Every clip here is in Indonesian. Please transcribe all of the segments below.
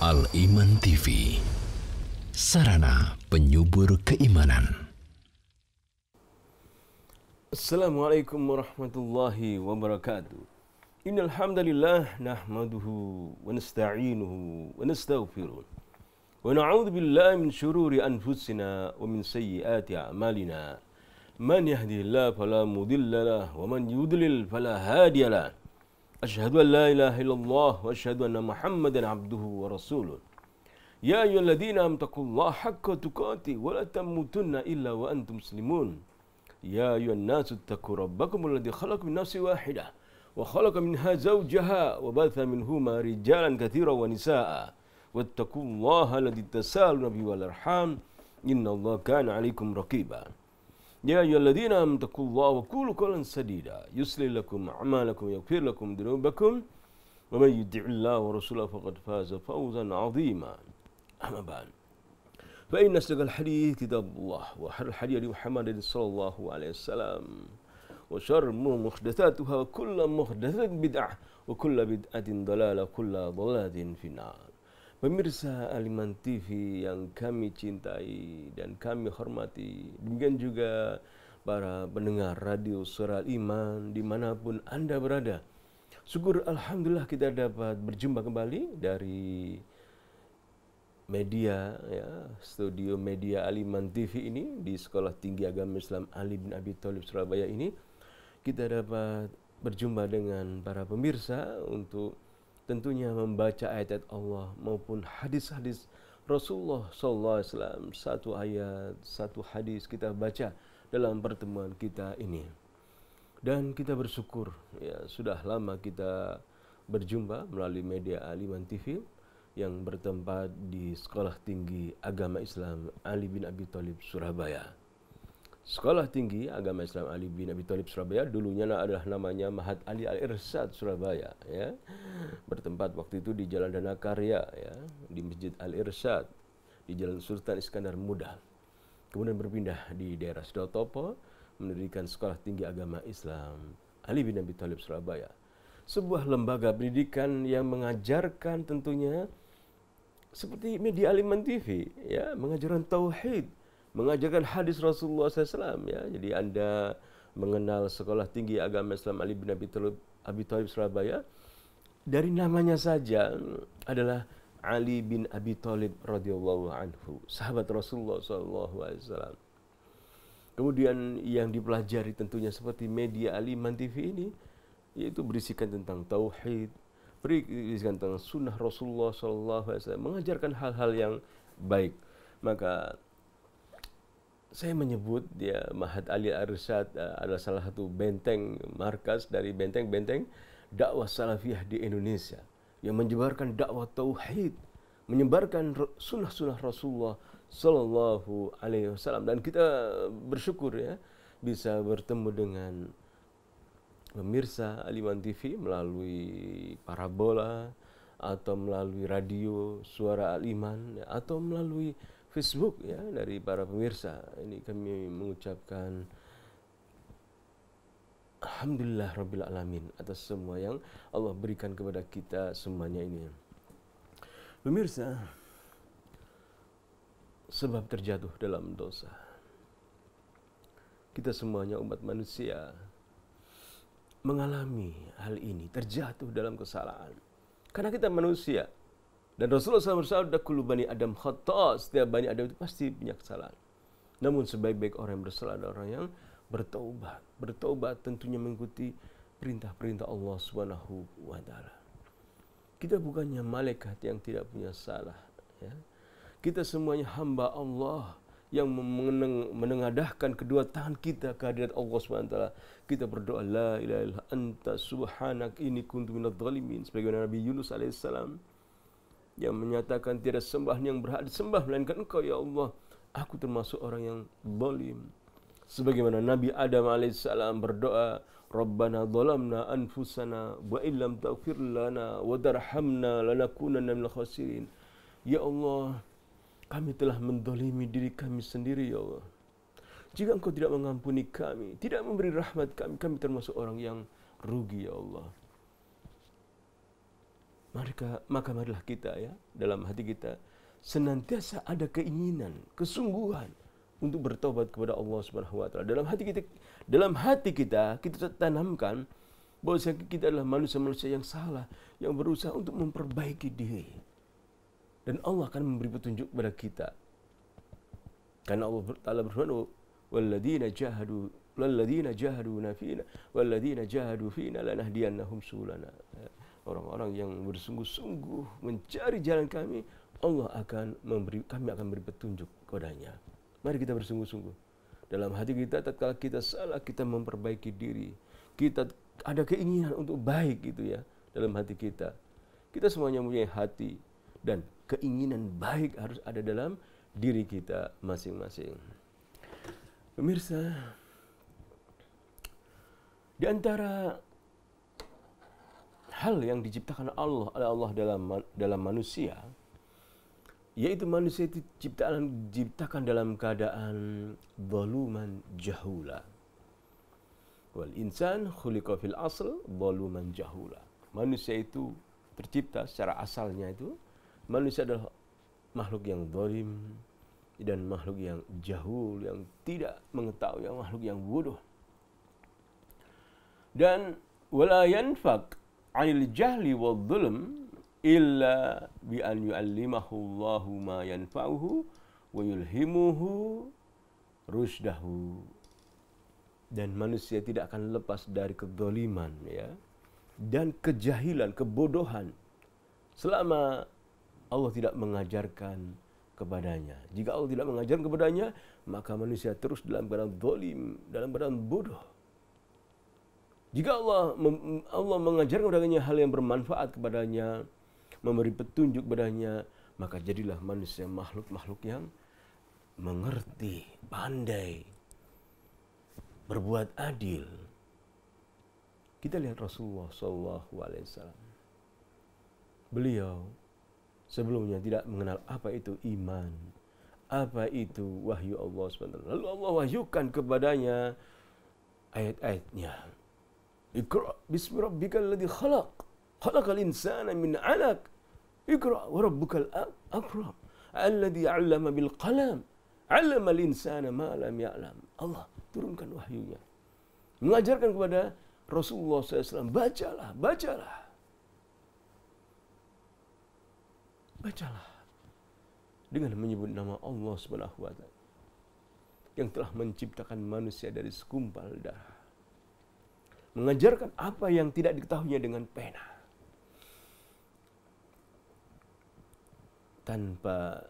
Al-Iman TV, sarana penyubur keimanan. Assalamualaikum warahmatullahi wabarakatuh. Innal hamdalillah nahmaduhu wa nasta'inuhu wa nastaghfiruh. Wa na'udzu billahi min shururi anfusina wa min sayyiati a'malina. Man yahdihillahu fala mudilla lahu wa man yudlil fala hadiya lahu. Asyhadu an la ilaha illallah wa asyhadu anna Muhammadan abduhu wa rasuluh. Ya ayyuhalladzina amanu taqullaha haqqa tuqatih wa la tamutunna illa wa antum muslimun. Ya ayyuhan nasu ittaqu rabbakumul ladzi khalaqakum min nafsin wahidah wa khalaqa minha zawjaha wa batha minhuma rijalan katsiran wa nisaa'a wattaqullaha alladzi tasaaluna bihi wal arham innallaha kana 'alaikum raqiba. Ya ayyuhalladzina amanu taqullaha wa qulu qawlan sadida yuslih lakum a'malakum yaghfir lakum dhunubakum wa may yuti'illaha wa rasulahu faqad faza fawzan 'azima. Amma ba'd. Fa inna asdaqal hadits kitabullah wa khairul hadi hadi Muhammadin sallallahu alaihi wasallam wa syarrul umuri muhdatsatuha wa kullu muhdatsatin bid'ah wa kullu bid'atin dhalalah wa kullu dhalalatin finnar. Pemirsa Al-Iman TV yang kami cintai dan kami hormati, demikian juga para pendengar radio Suara Al-Iman dimanapun Anda berada. Syukur Alhamdulillah kita dapat berjumpa kembali dari media, ya, studio media Al-Iman TV ini di Sekolah Tinggi Agama Islam Ali bin Abi Thalib Surabaya ini. Kita dapat berjumpa dengan para pemirsa untuk tentunya membaca ayat-ayat Allah maupun hadis-hadis Rasulullah SAW. Satu ayat, satu hadis kita baca dalam pertemuan kita ini. Dan kita bersyukur, ya, sudah lama kita berjumpa melalui media Al-Iman TV yang bertempat di Sekolah Tinggi Agama Islam Ali bin Abi Thalib Surabaya. Sekolah Tinggi Agama Islam Ali bin Abi Thalib Surabaya dulunya adalah namanya Mahat Ali Al-Irsyad Surabaya, ya. Bertempat waktu itu di Jalan Dana Karya, ya, di Masjid Al-Irsyad di Jalan Sultan Iskandar Muda. Kemudian berpindah di daerah Sidotopo mendirikan Sekolah Tinggi Agama Islam Ali bin Abi Thalib Surabaya. Sebuah lembaga pendidikan yang mengajarkan tentunya seperti media Al-Iman TV, ya, mengajarkan tauhid, mengajarkan hadis Rasulullah SAW, ya. Jadi Anda mengenal Sekolah Tinggi Agama Islam Ali bin Abi Thalib Surabaya dari namanya saja adalah Ali bin Abi Thalib radhiyallahu anhu, sahabat Rasulullah SAW. Kemudian yang dipelajari tentunya seperti media Al-Iman TV ini, yaitu berisikan tentang tauhid, berisikan tentang sunnah Rasulullah SAW, mengajarkan hal-hal yang baik. Maka saya menyebut, ya, Mahat Ali Al-Irsyad adalah salah satu benteng markas dari benteng-benteng dakwah salafiyah di Indonesia yang menyebarkan dakwah tauhid, menyebarkan sunnah-sunnah Rasulullah Sallallahu Alaihi Wasallam. Dan kita bersyukur, ya, bisa bertemu dengan pemirsa Al-Iman TV melalui parabola atau melalui radio Suara Al-Iman, ya, atau melalui Facebook, ya, dari para pemirsa. Ini kami mengucapkan Alhamdulillah Rabbil Alamin atas semua yang Allah berikan kepada kita semuanya ini. Pemirsa, sebab terjatuh dalam dosa, kita semuanya umat manusia mengalami hal ini, terjatuh dalam kesalahan. Karena kita manusia. Dan Rasulullah SAW bersabda, kullu bani Adam khata', setiap bani Adam itu pasti punya kesalahan. Namun sebaik-baik orang yang bersalah adalah orang yang bertaubat. Bertaubat tentunya mengikuti perintah-perintah Allah Subhanahu wa taala. Kita bukannya malaikat yang tidak punya salah, ya. Kita semuanya hamba Allah yang menengadahkan kedua tangan kita ke hadirat Allah Subhanahu wa taala. Kita berdoa, la ilaha illa anta subhanak inni kuntu minadh dhalimin, sebagaimana Nabi Yunus alaihissalam yang menyatakan tiada sembah yang berhak disembah melainkan Engkau, ya Allah, aku termasuk orang yang zalim. Sebagaimana Nabi Adam alaihissalam berdoa, Rabbana zalamna anfusana wa illam taghfir lana wa tarhamna lanakunanna minal khasirin. Ya Allah, kami telah mendolimi diri kami sendiri, ya Allah. Jika Engkau tidak mengampuni kami, tidak memberi rahmat kami, kami termasuk orang yang rugi, ya Allah. maka marilah kita ya, dalam hati kita senantiasa ada keinginan, kesungguhan untuk bertobat kepada Allah Subhanahu wa taala. Dalam hati kita tanamkan bahwa kita adalah manusia-manusia yang salah, yang berusaha untuk memperbaiki diri. Dan Allah akan memberi petunjuk kepada kita. Karena Allah Ta'ala berfirman, "Walladzina jahadu fina lanahdiyannahum subulana." Orang-orang yang bersungguh-sungguh mencari jalan kami, kami akan beri petunjuk kepadanya. Mari kita bersungguh-sungguh. Dalam hati kita, tatkala kita salah, kita memperbaiki diri. Kita ada keinginan untuk baik gitu ya dalam hati kita. Kita semuanya mempunyai hati dan keinginan baik harus ada dalam diri kita masing-masing. Pemirsa, di antara hal yang diciptakan oleh Allah dalam manusia, yaitu manusia itu diciptakan dalam keadaan zaluman jahula. Wal insan khuliqa fil asl zaluman jahula. Manusia itu tercipta secara asalnya itu, manusia adalah makhluk yang zalim dan makhluk yang jahul, yang tidak mengetahui, yang makhluk yang bodoh. Dan wala yanfaq 'anil jahli wal zulm illa bi an yu'allimahu Allahu ma yanfa'uhu wa yulhimuhu rusydahu. Dan manusia tidak akan lepas dari kedzaliman ya, dan kejahilan, kebodohan selama Allah tidak mengajarkan kepadanya. Jika Allah tidak mengajarkan kepadanya, maka manusia terus dalam keadaan zalim, dalam keadaan bodoh. Jika Allah mengajarkan kepadanya hal yang bermanfaat kepadanya, memberi petunjuk kepadanya, maka jadilah manusia makhluk-makhluk yang mengerti, pandai, berbuat adil. Kita lihat Rasulullah SAW. Beliau sebelumnya tidak mengenal apa itu iman, apa itu wahyu Allah SWT. Lalu Allah wahyukan kepadanya ayat-ayatnya. Iqra bismi rabbikal ladzi khalaq, khalaqal insana min 'alaq. Iqra wa rabbukal akram, alladzi 'allama bil qalam, 'allamal insana ma lam ya'lam. Allah turunkan wahyunya, mengajarkan kepada Rasulullah SAW, bacalah. Dengan menyebut nama Allah Subhanahu wa taala yang telah menciptakan manusia dari segumpal darah. Mengajarkan apa yang tidak diketahuinya dengan pena. Tanpa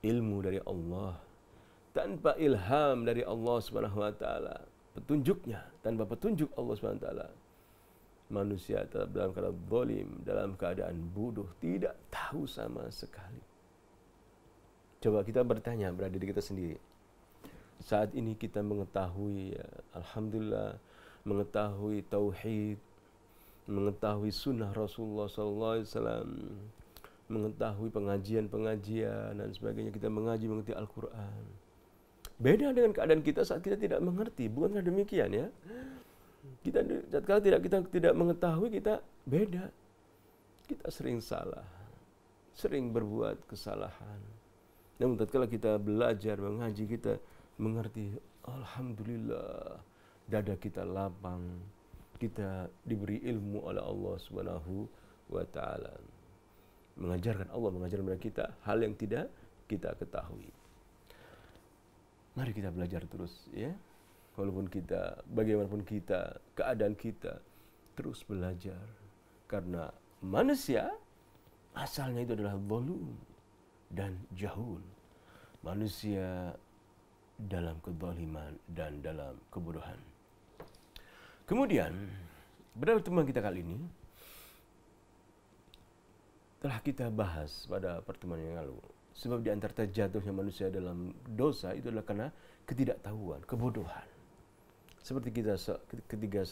ilmu dari Allah, tanpa ilham dari Allah Subhanahu wa taala, petunjuknya, tanpa petunjuk Allah Subhanahu wa taala, manusia tetap dalam keadaan zalim, dalam keadaan bodoh, tidak tahu sama sekali. Coba kita bertanya pada diri kita sendiri. Saat ini kita mengetahui, ya, alhamdulillah, mengetahui tauhid, mengetahui sunnah Rasulullah SAW, mengetahui pengajian-pengajian dan sebagainya. Kita mengerti Al-Quran. Beda dengan keadaan kita saat kita tidak mengerti. Bukankah demikian ya? Kalau kita tidak mengetahui, kita beda. Kita sering salah, sering berbuat kesalahan. Namun tatkala kita belajar mengaji, kita mengerti, alhamdulillah, dada kita lapang, kita diberi ilmu oleh Allah Subhanahu wa taala. Mengajarkan kepada kita hal yang tidak kita ketahui. Mari kita belajar terus ya. Walaupun kita, bagaimanapun kita, keadaan kita, terus belajar. Karena manusia asalnya itu adalah zalum dan jahul. Manusia dalam kezaliman dan dalam kebodohan. Kemudian, pada pertemuan kita kali ini, telah kita bahas pada pertemuan yang lalu. Sebab di antara terjatuhnya manusia dalam dosa itu adalah karena ketidaktahuan, kebodohan. Seperti ketika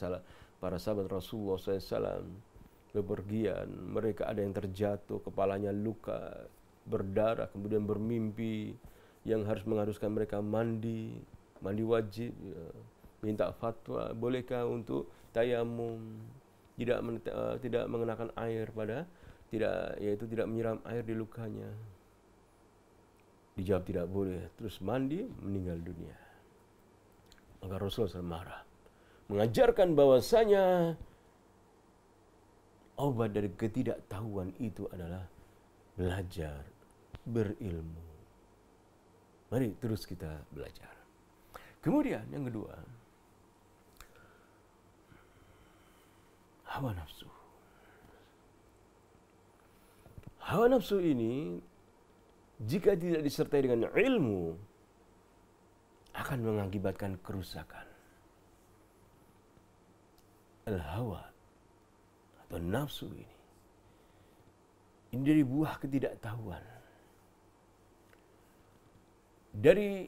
para sahabat Rasulullah SAW bepergian, mereka ada yang terjatuh, kepalanya luka, berdarah, kemudian bermimpi yang mengharuskan mereka mandi wajib, ya. Minta fatwa, bolehkah untuk tayamum? tidak mengenakan air pada tidak menyiram air di lukanya. Dijawab tidak boleh, terus mandi, meninggal dunia. Maka Rasulullah SAW marah, mengajarkan bahwasanya obat dari ketidaktahuan itu adalah belajar, berilmu. Mari terus kita belajar. Kemudian yang kedua, hawa nafsu. Hawa nafsu ini jika tidak disertai dengan ilmu akan mengakibatkan kerusakan. Al-hawa atau nafsu ini dari buah ketidaktahuan. Dari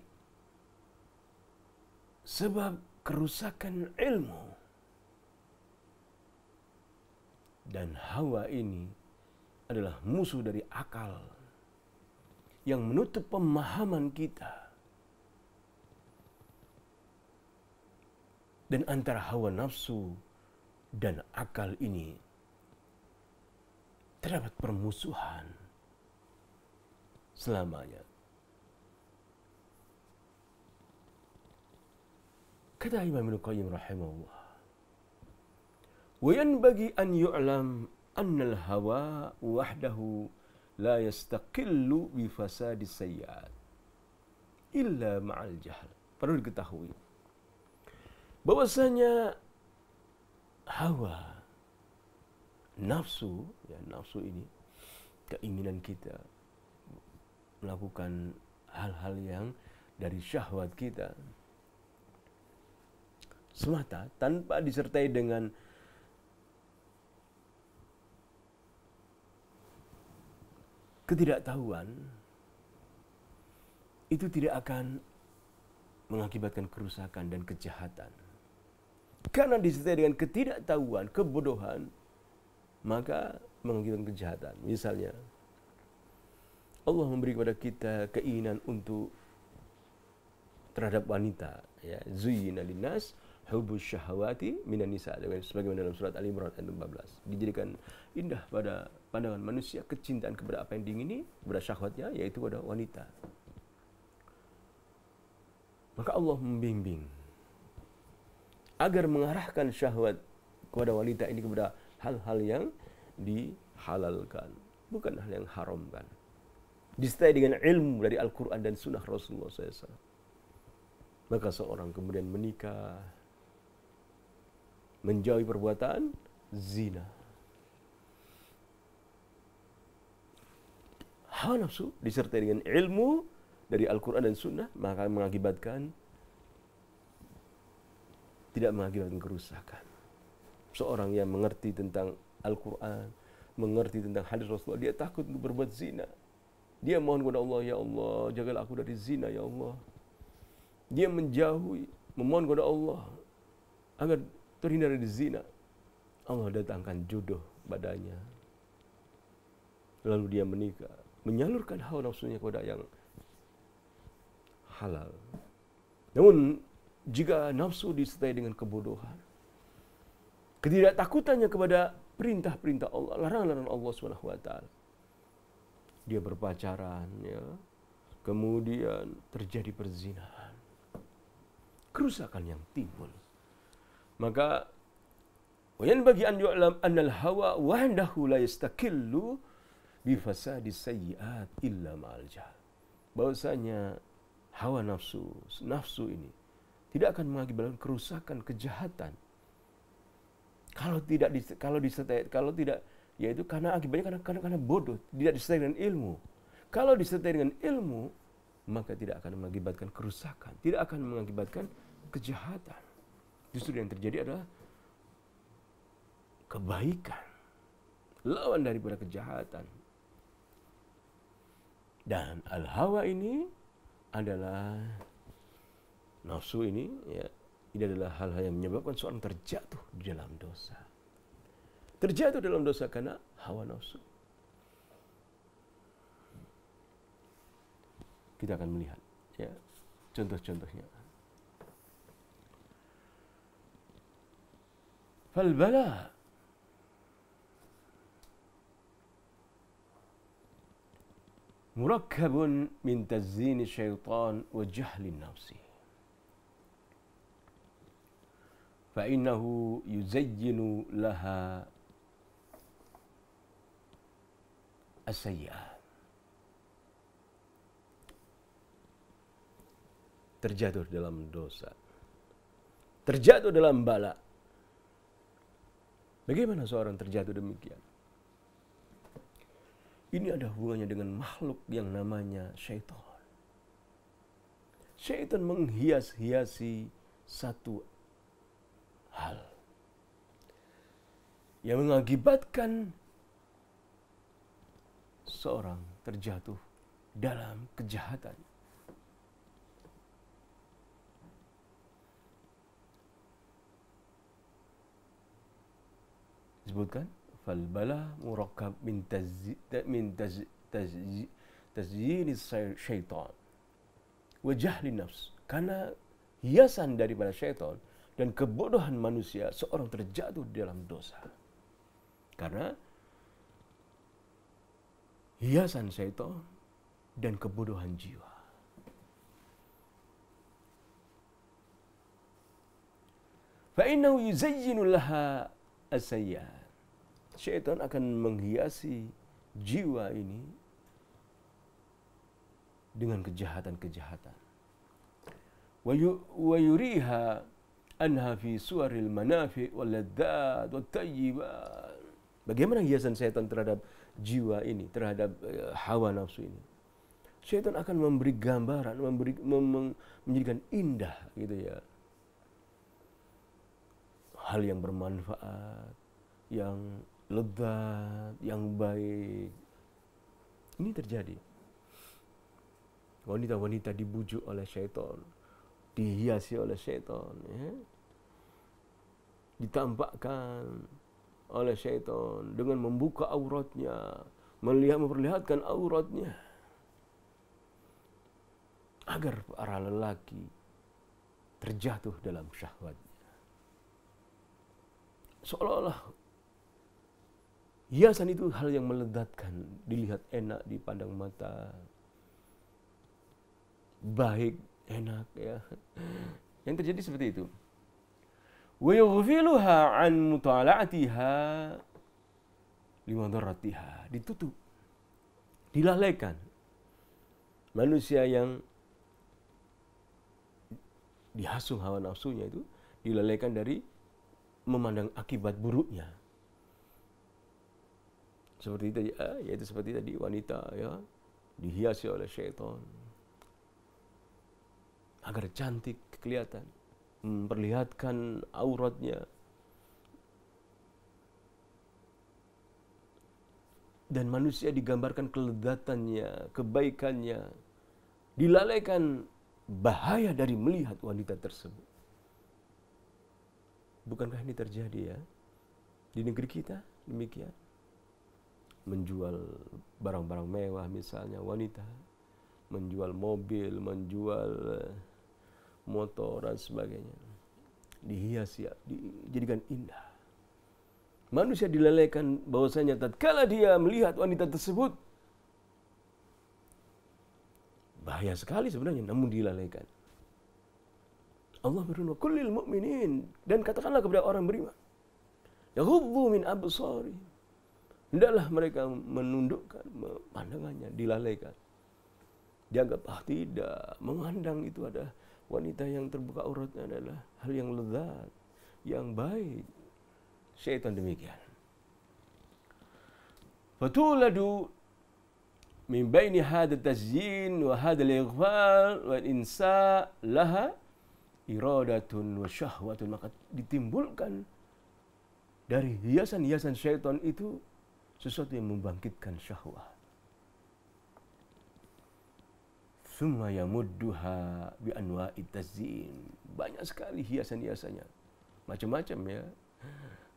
sebab kerusakan ilmu. Dan hawa ini adalah musuh dari akal yang menutup pemahaman kita. Dan antara hawa nafsu dan akal ini terdapat permusuhan selamanya. Kata Imam Ibnu Qayyim rahimahullah, wa yanbaghi an yu'lam anna al-hawa wahdahu la yastaqillu bi fasadi sayyi'at illa ma'al jahl. Perlu diketahui bahwasanya hawa, nafsu ini, keinginan kita melakukan hal-hal yang dari syahwat kita semata tanpa disertai dengan ketidaktahuan, itu tidak akan mengakibatkan kerusakan dan kejahatan. Karena disertai dengan ketidaktahuan, kebodohan, maka mengakibatkan kejahatan. Misalnya, Allah memberi kepada kita keinginan untuk terhadap wanita, ya, zuyyina linnas hubbus syahawati minan nisa, sebagaimana dalam surat Al-Imran ayat 14. Dijadikan indah pada pandangan manusia kecintaan kepada apa yang diingini, kepada syahwatnya, yaitu pada wanita. Maka Allah membimbing agar mengarahkan syahwat kepada wanita ini kepada hal-hal yang dihalalkan, bukan hal yang haramkan. Disertai dengan ilmu dari Al-Quran dan Sunnah Rasulullah SAW. Maka seorang kemudian menikah, menjauhi perbuatan zina. Hawa nafsu disertai dengan ilmu dari Al-Quran dan Sunnah, maka tidak mengakibatkan kerusakan. Seorang yang mengerti tentang Al-Quran, mengerti tentang hadis Rasulullah, dia takut untuk berbuat zina. Dia mohon kepada Allah, ya Allah, jagalah aku dari zina, ya Allah. Dia menjauhi, memohon kepada Allah agar terhindar dari zina. Allah datangkan jodoh padanya. Lalu dia menikah, menyalurkan hawa nafsunya kepada yang halal. Namun jika nafsu disertai dengan kebodohan, ketidaktakutannya kepada perintah-perintah Allah, larangan-larangan Allah SWT, dia berpacaran, ya, kemudian terjadi perzinahan, kerusakan yang timbul. Maka bagi an yu'lam annal hawa wahdahu la yastaqillu bi fasadi sayyi'at illa ma'al jahl. Bahwasanya hawa nafsu ini tidak akan mengakibatkan kerusakan, kejahatan. Kalau tidak, yaitu karena akibatnya karena bodoh, tidak disertai dengan ilmu. Kalau disertai dengan ilmu, maka tidak akan mengakibatkan kerusakan, tidak akan mengakibatkan kejahatan. Justru yang terjadi adalah kebaikan, lawan daripada kejahatan. Dan al-hawa ini adalah nafsu ini, ya, ini adalah hal-hal yang menyebabkan seorang terjatuh di dalam dosa. Terjatuh dalam dosa karena hawa nafsu. Kita akan melihat, ya, contoh-contohnya. Fal bala murakkabun min tazyini syaitan wa jahli nafsi. Fa innahu yuzayyinu laha as-sayyi'at. Terjatuh dalam dosa, terjatuh dalam bala. Bagaimana seorang terjatuh demikian? Ini ada hubungannya dengan makhluk yang namanya syaitan. Syaitan menghias-hiasi satu hal yang mengakibatkan seorang terjatuh dalam kejahatan. Disebutkan fal bala murakkab min tazyini syaitan wa jahli nafs. Karena hiasan daripada syaitan dan kebodohan manusia, seorang terjatuh dalam dosa. Karena hiasan syaitan dan kebodohan jiwa. Fa innahu yuzayyinu laha as-sayyi'at. Syaitan akan menghiasi jiwa ini dengan kejahatan-kejahatan. Wa yuriha anha fi suwaril manafi' wal ladzat wat tayyibat. Bagaimana hiasan syaitan terhadap jiwa ini, terhadap hawa nafsu ini? Syaitan akan memberi gambaran, menjadikan indah gitu ya. Hal yang bermanfaat, yang lezat, yang baik. Ini terjadi. Wanita-wanita dibujuk oleh syaitan, dihiasi oleh syaitan, ya. Ditampakkan oleh syaitan dengan membuka auratnya, memperlihatkan auratnya, agar para lelaki terjatuh dalam syahwatnya. Seolah-olah hiasan itu hal yang meledatkan, dilihat enak, dipandang mata, baik, enak ya. Yang terjadi seperti itu. Wa yughfiluha an mutala'atiha limadarratiha. Ditutup, dilalaikan. Manusia yang dihasung hawa nafsunya itu dilalaikan dari memandang akibat buruknya. Seperti tadi, yaitu seperti tadi wanita ya, dihiasi oleh syaitan agar cantik kelihatan, memperlihatkan auratnya, dan manusia digambarkan kelezatannya, kebaikannya, dilalaikan bahaya dari melihat wanita tersebut. Bukankah ini terjadi ya di negeri kita demikian? Menjual barang-barang mewah misalnya wanita, menjual mobil, menjual motor dan sebagainya, dihiasi, dijadikan indah. Manusia dilalaikan bahwasanya tatkala dia melihat wanita tersebut bahaya sekali sebenarnya, namun dilalaikan. Allah berfirman, "Kullil mu'minin," dan katakanlah kepada orang beriman, yaghuddu min absarihim, hendaklah mereka menundukkan pandangannya, dilalaikan. Dianggap tidak, memandang itu ada wanita yang terbuka auratnya adalah hal yang lezat, yang baik. Syaitan demikian. Fatuladu min baini hadha tazyin wa hadha al-ighfal wal insa laha iradatun wa syahwatun, maka ditimbulkan dari hiasan-hiasan syaitan itu sesuatu yang membangkitkan syahwat. Summa yamudduha bi anwa'it tazyin. Banyak sekali hiasan-hiasannya. Macam-macam ya.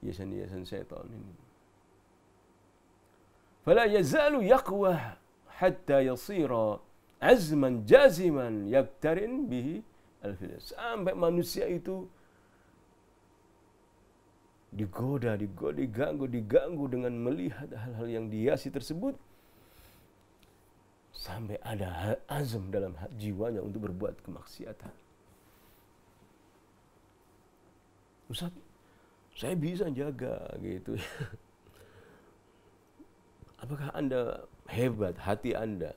Hiasan-hiasan syaitan ini. Fala yazalu yaqwa hatta yasira azman jaziman yaktarin bihi al-filas. Sampai manusia itu diganggu dengan melihat hal-hal yang dihiasi tersebut, sampai ada azam dalam jiwanya untuk berbuat kemaksiatan. Ustaz, saya bisa jaga gitu. Apakah Anda hebat hati Anda?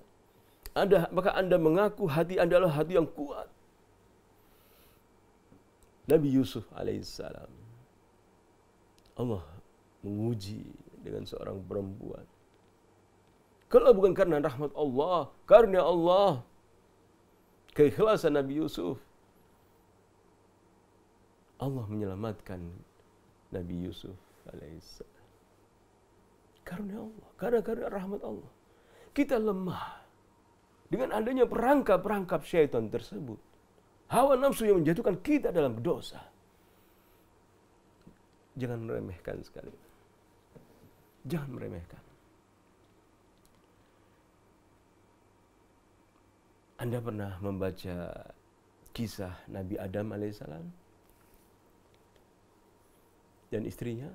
Apakah Anda mengaku hati Anda adalah hati yang kuat? Nabi Yusuf alaihissalam, Allah menguji dengan seorang perempuan. Kalau bukan karena rahmat Allah, karunia Allah, keikhlasan Nabi Yusuf, Allah menyelamatkan Nabi Yusuf alaihissalam. Karunia Allah, karena rahmat Allah. Kita lemah dengan adanya perangkap-perangkap syaitan tersebut. Hawa nafsu yang menjatuhkan kita dalam dosa. Jangan meremehkan sekali. Jangan meremehkan. Anda pernah membaca kisah Nabi Adam alaihissalam dan istrinya?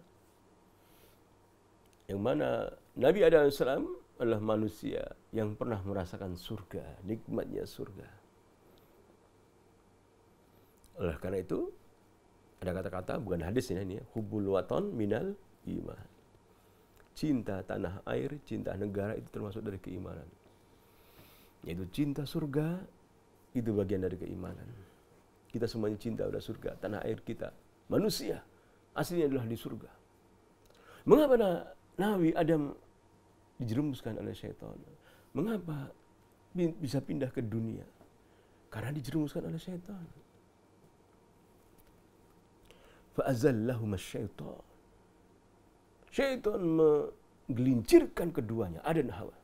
Yang mana Nabi Adam alaihissalam adalah manusia yang pernah merasakan surga, nikmatnya surga. Oleh karena itu, ada kata-kata, bukan hadis ini ya, hubbul waton minal iman. Cinta tanah air, cinta negara itu termasuk dari keimanan. Yaitu cinta surga, itu bagian dari keimanan. Kita semuanya cinta pada surga, tanah air kita. Manusia, aslinya adalah di surga. Mengapa Nabi Adam dijerumuskan oleh syaitan? Mengapa bisa pindah ke dunia? Karena dijerumuskan oleh syaitan. Fa'azallahum syaitan. Syaitan menggelincirkan keduanya, Adam dan Hawa.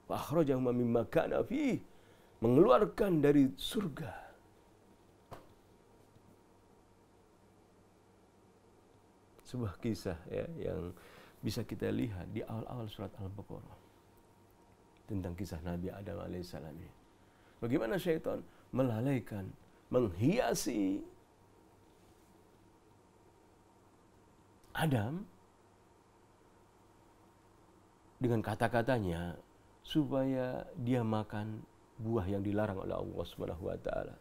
Fa'akhrajahum mimma kana fihi, mengeluarkan dari surga. Sebuah kisah ya yang bisa kita lihat di awal-awal surat Al-Baqarah tentang kisah Nabi Adam alaihissalam ini. Bagaimana syaitan melalaikan, menghiasi Adam dengan kata-katanya supaya dia makan buah yang dilarang oleh Allah Subhanahu wa taala.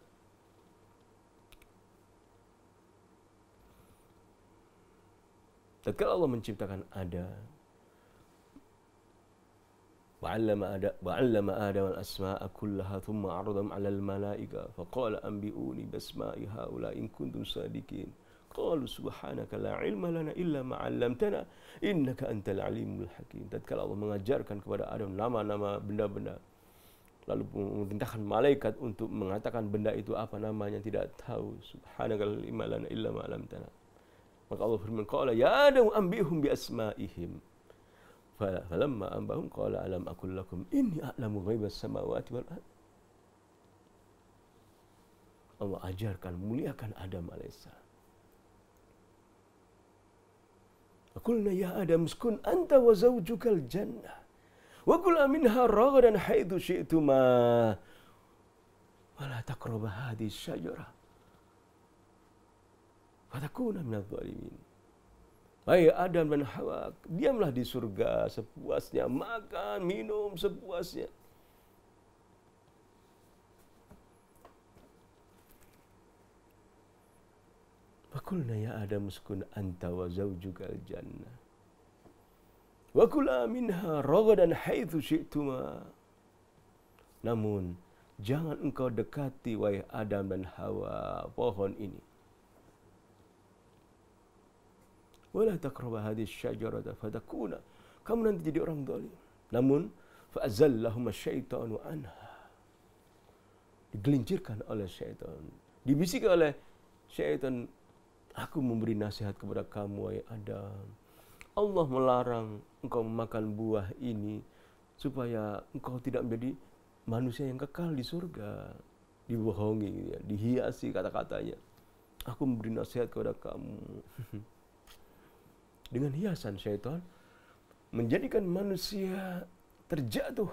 Tatkala Allah menciptakan Adam, wa'allama Adam al-asma'a kullaha thumma 'aradahum 'ala al-malaika faqala anbi'uni bisma'i haula'i in kuntum sadiqin. Qalu subhanaka la ilma lana illa ma 'allamtana innaka antal alimul hakim. Tatkala Allah mengajarkan kepada Adam nama-nama benda-benda, lalu memerintahkan malaikat untuk mengatakan benda itu apa namanya, tidak tahu. Subhanaka la ilma lana illa ma 'allamtana. Maka Allah firman, qala ya Adam anbihum bi asma'ihim. Falamma anbahum qala alam aqul lakum inni a'lamu ghaibas samawati wal ard. Allah ajarkan, muliakan Adam alaihissalam. Qulna ya Adam uskun anta wa zawjukal jannah wa kula minha ragadan haitsu syi'tuma wa la taqrabu hadhihi syajarah fatakuna minadh dhalimin. Hai Adam dan Hawa, diamlah di surga sepuasnya, makan, minum sepuasnya. Qulna ya Adam uskun anta wa zawjukal jannah wa kula minha ragadan haitsu syi'tuma. Namun jangan engkau dekati wahai Adam dan Hawa pohon ini. Wala taqrabu hadhihi syajarata fatakuna, kamu nanti jadi orang zalim. Namun fa'azallahum asyaitanu anha, digelincirkan oleh syaitan, dibisikkan oleh syaitan, aku memberi nasihat kepada kamu wahai Adam. Allah melarang engkau memakan buah ini supaya engkau tidak menjadi manusia yang kekal di surga. Dibohongi, ya, dihiasi kata-katanya. Aku memberi nasihat kepada kamu. Dengan hiasan syaitan menjadikan manusia terjatuh,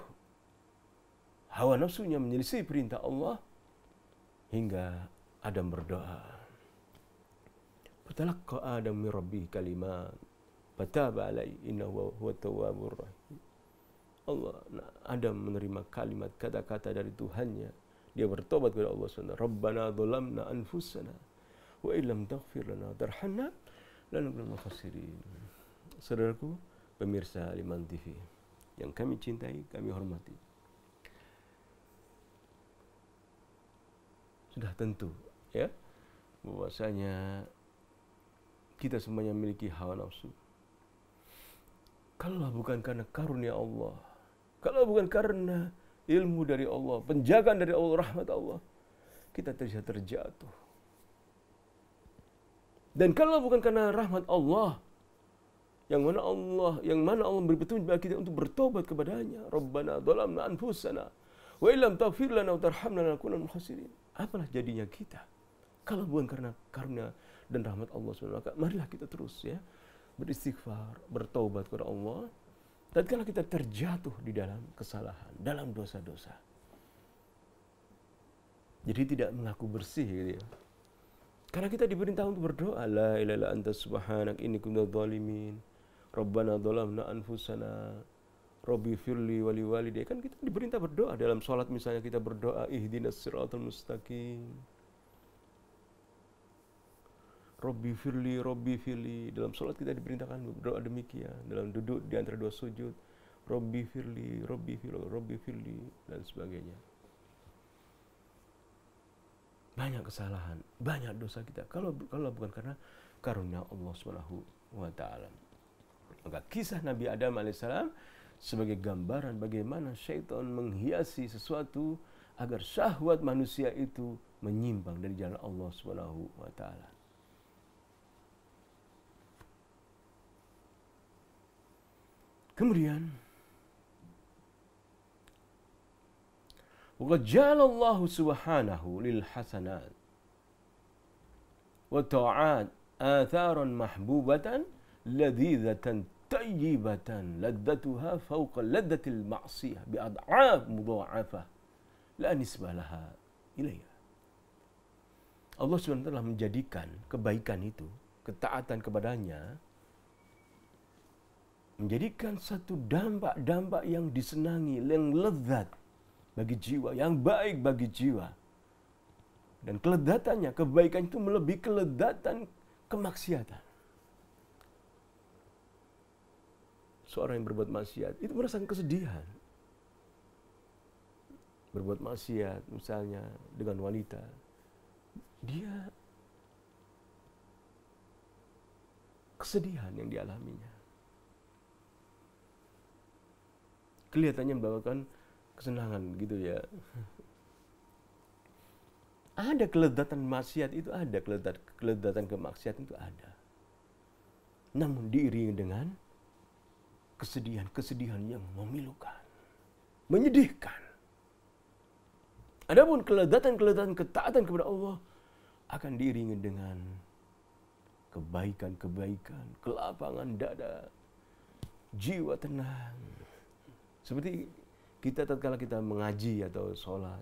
hawa nafsunya menyelisih perintah Allah, hingga Adam berdoa. Fatalaqqa Adam min rabbih kalimat fataba alaihi innahu huwa tawwabur rahim. Adam menerima kalimat kata-kata dari Tuhannya. Dia bertobat kepada Allah SWT. Rabbana dzalamna anfusana wa illam taghfir lana tarhamna lanakunanna minal khasirin. Saudaraku, pemirsa Aliman TV yang kami cintai, kami hormati. Sudah tentu ya bahwasanya kita semuanya memiliki hawa nafsu. Kalau bukan karena karunia Allah, kalau bukan karena ilmu dari Allah, penjagaan dari Allah, rahmat Allah, kita bisa terjatuh. Dan kalau bukan karena rahmat Allah, yang mana Allah memberi petunjuk bagi kita untuk bertobat kepadanya. Rabbana dzalamna anfusana wa illam taghfir lana wa tarhamna lanakunanna minal khasirin. Apalah jadinya kita kalau bukan karena karunia dan rahmat Allah SWT. Marilah kita terus ya beristighfar, bertaubat kepada Allah. Tatkala kita terjatuh di dalam kesalahan, dalam dosa-dosa, jadi tidak mengaku bersih gitu ya. Karena kita diperintah untuk berdoa, la ilaha illa anta subhanak inni kuntu dzalimin, rabbana dzalamna anfusana, rabbi firli wali walidayya. Kan kita diperintah berdoa dalam sholat, misalnya kita berdoa ihdinas siratal mustaqim, Rabbi firli. Dalam sholat kita diperintahkan berdoa demikian. Dalam duduk di antara dua sujud, Rabbi firli, dan sebagainya. Banyak kesalahan, banyak dosa kita. Kalau bukan karena karunia Allah SWT. Maka kisah Nabi Adam AS sebagai gambaran bagaimana syaitan menghiasi sesuatu agar syahwat manusia itu menyimpang dari jalan Allah SWT. Kemudian wa ja'ala Allah subhanahu lil hasanat wa ta'at atharan mahbubatan ladzizatan tayyibatan laddatuha fawqa laddatil ma'siyah bi ad'af mudha'afah la nisbah laha ilayha. Allah SWT telah menjadikan kebaikan itu, ketaatan kepadanya, menjadikan satu dampak-dampak yang disenangi, yang lezat bagi jiwa, yang baik bagi jiwa. Dan kelezatannya, kebaikan itu melebihi kelezatan kemaksiatan. Seorang yang berbuat maksiat itu merasakan kesedihan. Berbuat maksiat misalnya dengan wanita, dia kesedihan yang dialaminya. Kelihatannya membawakan kesenangan gitu ya. Ada kelezatan maksiat itu ada, kelezatan kemaksiatan itu ada. Namun diiringi dengan kesedihan yang memilukan, menyedihkan. Adapun kelezatan ketaatan kepada Allah akan diiringi dengan kebaikan, kelapangan dada, jiwa tenang. Seperti kita tatkala kita mengaji atau sholat,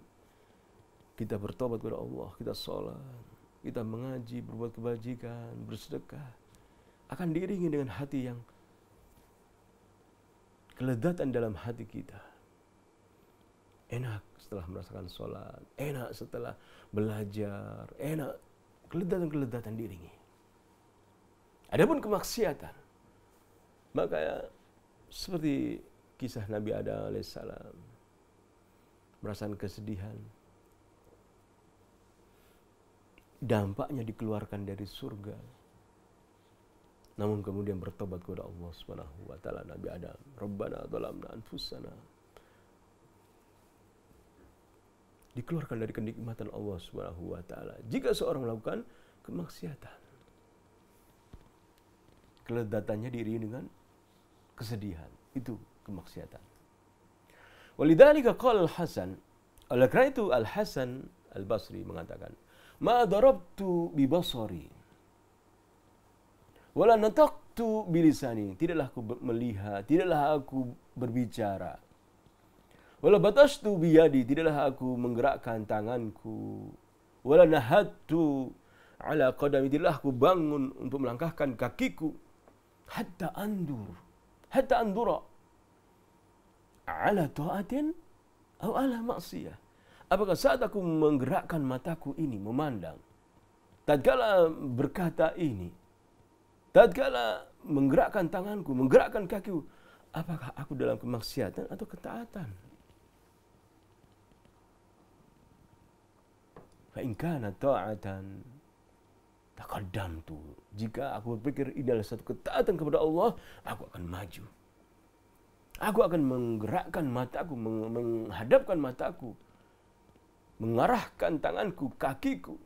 kita bertobat kepada Allah, kita sholat, kita mengaji, berbuat kebajikan, bersedekah, akan diiringi dengan hati yang kelezatan dalam hati kita. Enak setelah merasakan sholat, enak setelah belajar, enak, kelezatan diiringi. Adapun kemaksiatan, maka seperti kisah Nabi Adam alaihissalam, merasakan kesedihan, dampaknya dikeluarkan dari surga, namun kemudian bertobat kepada Allah Subhanahu wa taala. Nabi Adam, Rabbana dzalamna anfusana, dikeluarkan dari kenikmatan Allah Subhanahu wa taala. Jika seorang melakukan kemaksiatan, kelezatannya diiringi dengan kesedihan, itu kemaksiatan. Walidzalika qala Al-Hasan, oleh karena itu Al-Hasan Al-Basri mengatakan, ma darabtu bi basari wala nataqtu bi lisani, tidaklah aku melihat, tidaklah aku berbicara, wala batastu bi yadi, tidaklah aku menggerakkan tanganku, wala nahadtu ala qadami, tidaklah aku bangun untuk melangkahkan kakiku, hatta andura, ala ta'atin atau ala maksiyah? Apakah saat aku menggerakkan mataku ini memandang, tatkala berkata ini, tatkala menggerakkan tanganku, menggerakkan kakiku, apakah aku dalam kemaksiatan atau ketaatan? Fa in kana ta'atan taqaddamtu. Jika aku berpikir ini adalah satu ketaatan kepada Allah, aku akan maju. Aku akan menggerakkan mataku, menghadapkan mataku, mengarahkan tanganku, kakiku.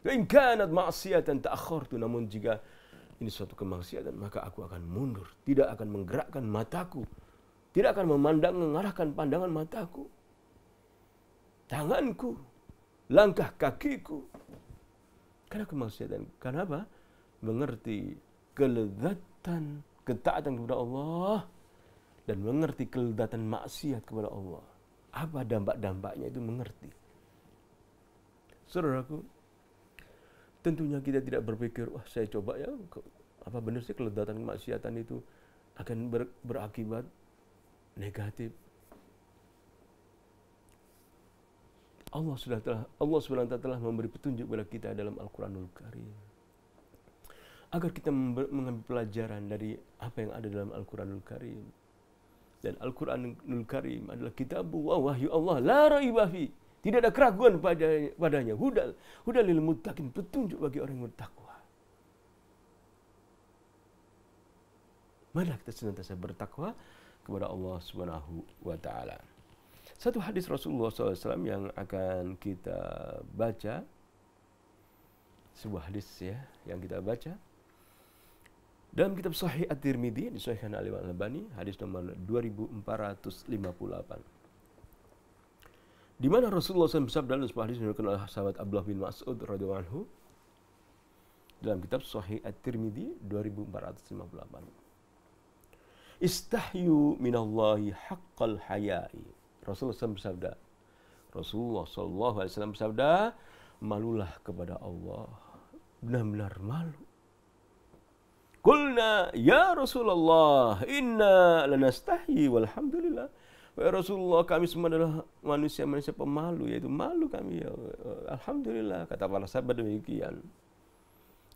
Wa in kanat ma'siyatan ta'akhartu. Namun jika ini suatu kemaksiatan, maka aku akan mundur, tidak akan menggerakkan mataku, tidak akan memandang, mengarahkan pandangan mataku, tanganku, langkah kakiku. Karena kemaksiatan. Kenapa? Mengerti kelezatan ketaatan kepada Allah dan mengerti kelezatan maksiat kepada Allah. Apa dampak-dampaknya itu mengerti. Saudaraku, tentunya kita tidak berpikir, wah saya coba ya, apa benar sih kelezatan kemaksiatan itu akan berakibat negatif. Allah SWT telah memberi petunjuk kepada kita dalam Al-Quranul Karim. Agar kita mengambil pelajaran dari apa yang ada dalam Al-Quranul Karim. Dan Al-Quranul Karim adalah kitabullah, wahyu Allah, la raiba fi. Tidak ada keraguan padanya. Hudal lil muttaqin, petunjuk bagi orang yang bertakwa. Marilah kita senantiasa bertakwa kepada Allah Subhanahu wa taala. Satu hadis Rasulullah SAW yang akan kita baca, sebuah hadis ya yang kita baca dalam kitab Sahih At-Tirmidzi, disahihkan oleh Imam Al-Albani, hadis nomor 2458. Di mana Rasulullah SAW bersabda dalam sebuah hadis yang dikenal sahabat Abdullah bin Mas'ud radhiyallahu anhu dalam kitab Sahih At-Tirmidzi 2458. Istahyu minallahi haqqal haya'i. Rasulullah SAW bersabda, malulah kepada Allah, benar-benar malu. Qulna ya Rasulullah, inna lanastahyi walhamdulillah. Ya Rasulullah, kami semua adalah manusia pemalu, yaitu malu kami ya. Alhamdulillah, kata para sahabat demikian.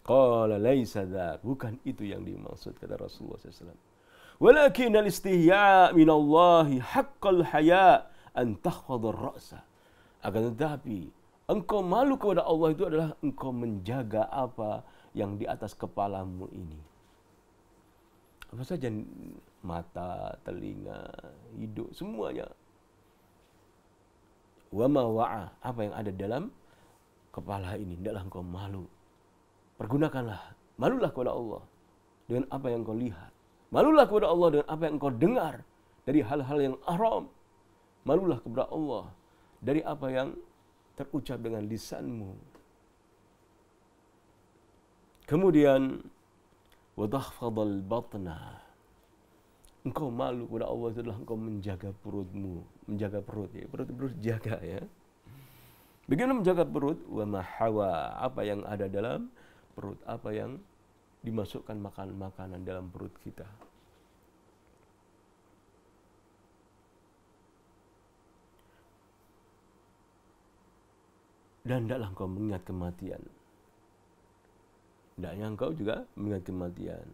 Qala laisa dzak, bukan itu yang dimaksud, kata Rasulullah SAW. Walakin al-istihya' min Allahi haqqal haya' an takhfadha ar-ra'sa. Akan tetapi engkau malu kepada Allah itu adalah engkau menjaga apa yang di atas kepalamu ini. Apa saja, mata, telinga, hidung, semuanya. Wa ma wa'a, apa yang ada dalam kepala ini, hendaklah engkau malu. Pergunakanlah, malulah kepada Allah dengan apa yang engkau lihat. Malulah kepada Allah dengan apa yang engkau dengar dari hal-hal yang haram. Malulah kepada Allah dari apa yang terucap dengan lisanmu. Kemudian wadahfadhal batna. Engkau malu kepada Allah itu adalah engkau menjaga perutmu, menjaga perut ya, perut jaga ya. Bagaimana menjaga perut? Wa mahawa, apa yang ada dalam perut, apa yang dimasukkan makanan dalam perut kita. Dan hendaklah engkau mengingat kematian. Hendaknya engkau juga mengingat kematian.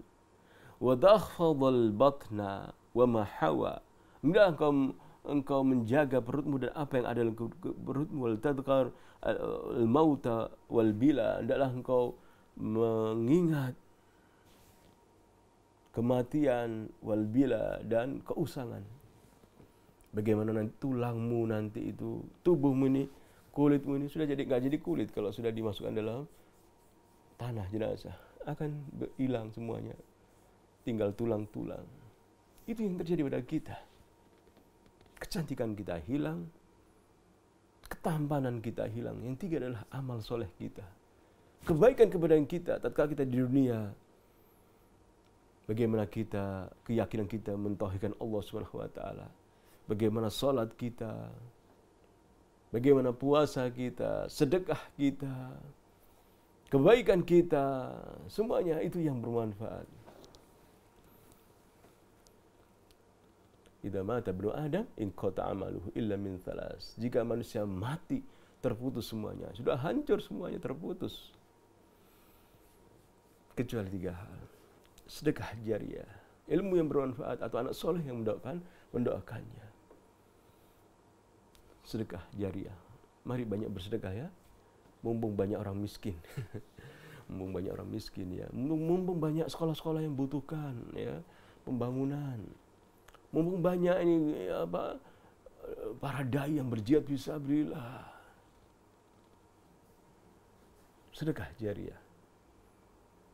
Wa takhfadhal batna wa ma hawa. Hendaklah engkau menjaga perutmu dan apa yang ada dalam perutmu. Wal tadhkar al-mauta wal bila. Hendaklah engkau mengingat kematian wal bila dan keusangan. Bagaimana nanti tulangmu nanti itu, tubuhmu ini, kulitmu ini sudah nggak jadi kulit kalau sudah dimasukkan dalam tanah jenazah, akan hilang semuanya, tinggal tulang-tulang. Itu yang terjadi pada kita. Kecantikan kita hilang, ketampanan kita hilang. Yang tiga adalah amal soleh kita, kebaikan-kebaikan kita tatkala kita di dunia. Bagaimana kita, keyakinan kita mentauhidkan Allah Subhanahu wa taala. Bagaimana salat kita, bagaimana puasa kita, sedekah kita, kebaikan kita, semuanya itu yang bermanfaat. Idza mata ibnu Adam inqata amaluhu illa min thalas. Jika manusia mati, terputus semuanya. Sudah hancur semuanya, terputus. Kecuali 3 hal. Sedekah jariah, ilmu yang bermanfaat atau anak soleh yang mendoakannya. Sedekah jariah. Mari banyak bersedekah ya. Mumpung banyak orang miskin. Mumpung banyak orang miskin ya. Mumpung banyak sekolah-sekolah yang butuhkan ya, pembangunan. Mumpung banyak ini para dai yang berjihad fisabilillah. Sedekah jariah.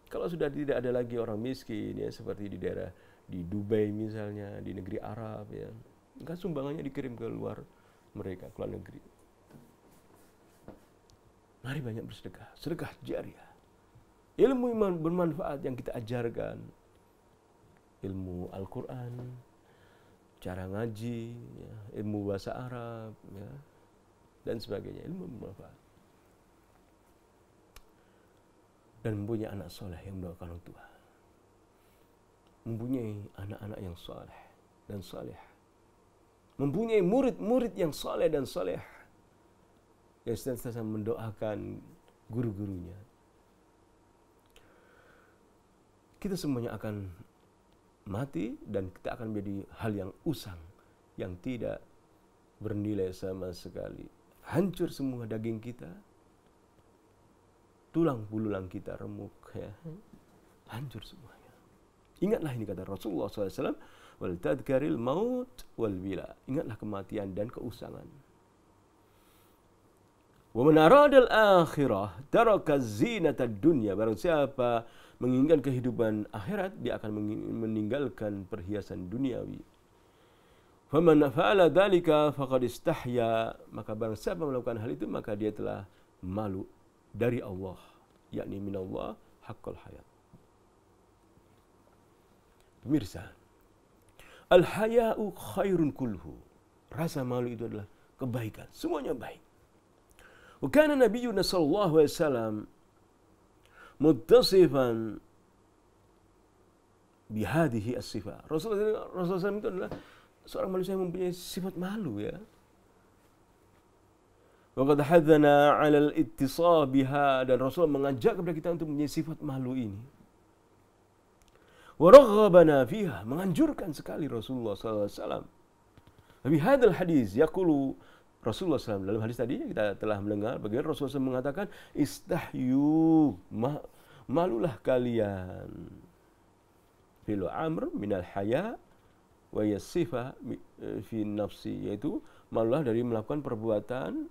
Kalau sudah tidak ada lagi orang miskin ya, seperti di daerah di Dubai misalnya, di negeri Arab ya, maka sumbangannya dikirim ke luar mereka, ke luar negeri. Mari banyak bersedekah, sedekah jariah. Ilmu yang bermanfaat yang kita ajarkan, ilmu Al-Quran, cara ngaji, ya, ilmu bahasa Arab, ya, dan sebagainya, ilmu bermanfaat. Dan mempunyai anak soleh yang mendoakan orang tua. Mempunyai anak-anak yang soleh dan soleh. Mempunyai murid-murid yang soleh dan soleh. Yang senantiasa mendoakan guru-gurunya. Kita semuanya akan mati dan kita akan menjadi hal yang usang, yang tidak bernilai sama sekali. Hancur semua daging kita, tulang bululang kita remuk, ya. Hancur semuanya. Ingatlah ini kata Rasulullah SAW, wal tadkaril maut wal bila. Ingatlah kematian dan keusangan. Wa man aradal akhirah taraka zinatad dunya. Barang siapa menginginkan kehidupan akhirat, dia akan meninggalkan perhiasan duniawi. Faman fa'ala dzalika faqad istahya. Maka barang siapa melakukan hal itu, maka dia telah malu dari Allah, yakni minallah haqqal hayat. Pemirsa, al-haya'u khairun kulhu. Rasa malu itu adalah kebaikan, semuanya baik. Wa kana nabiyyuna sallallahu alaihi wasallam muttasifan bihadhihi as-sifat. Rasulullah SAW itu adalah seorang manusia yang mempunyai sifat malu, ya. Wa qad hadzana 'ala al-ittisab biha, dan Rasul mengajak kepada kita untuk mempunyai sifat malu ini. Wa raghabana fiha, menganjurkan sekali Rasulullah SAW. Fi hadzal hadis yaqulu Rasulullah SAW, dalam hadis tadi kita telah mendengar bagaimana Rasulullah SAW mengatakan, istahyu, malulah kalian. Fil amr minal haya wa yasifa fi nafsi, yaitu malulah dari melakukan perbuatan,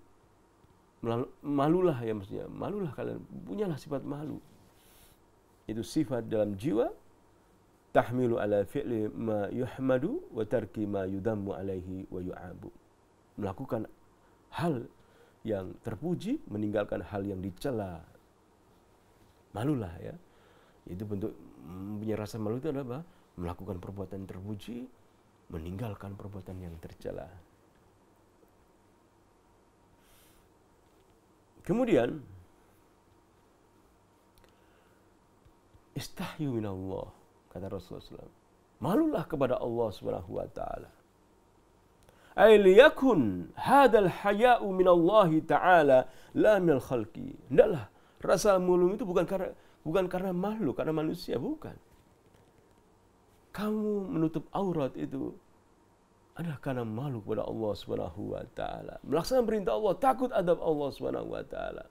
malulah ya, maksudnya malulah kalian, punyalah sifat malu. Itu sifat dalam jiwa, tahmilu ala fi'li ma yuhmadu wa tarki ma yudammu alaihi wa yu'abu. Melakukan hal yang terpuji, meninggalkan hal yang dicela. Malulah, ya. Itu bentuk punya rasa malu itu adalah apa? Melakukan perbuatan terpuji, meninggalkan perbuatan yang tercela. Kemudian istahyu minallah, kata Rasulullah SAW. Malulah kepada Allah Subhanahu wa taala. Ay liyakun hadzal haya'u minallahi ta'ala la minal khalqi. Hendaklah rasa malu itu bukan karena makhluk, karena manusia, bukan. Kamu menutup aurat itu adalah karena malu kepada Allah Subhanahu wa taala. Melaksanakan perintah Allah, takut adab Allah Subhanahu wa taala.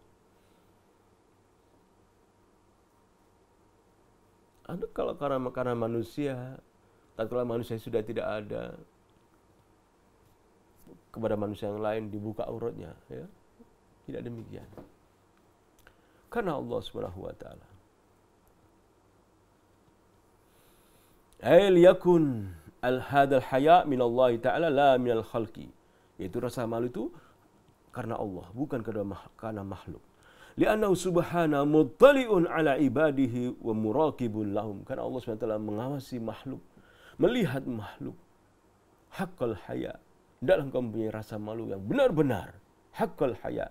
Ada kalau karena manusia, tatkala manusia sudah tidak ada, kepada manusia yang lain dibuka auratnya, ya. Tidak demikian. Karena Allah Subhanahu wa taala. Ay liyakun hadzal haya' min Allah taala la min al khalqi. Yaitu rasa malu itu karena Allah, bukan karena makhluk. Li'annahu subhanahu muttali'un ala ibadihi wa muraqibun lahum. Karena Allah Subhanahu wa taala mengawasi makhluk, melihat makhluk. Haqqal haya'. Hendaklah engkau mempunyai rasa malu yang benar-benar. Haqqal haya'.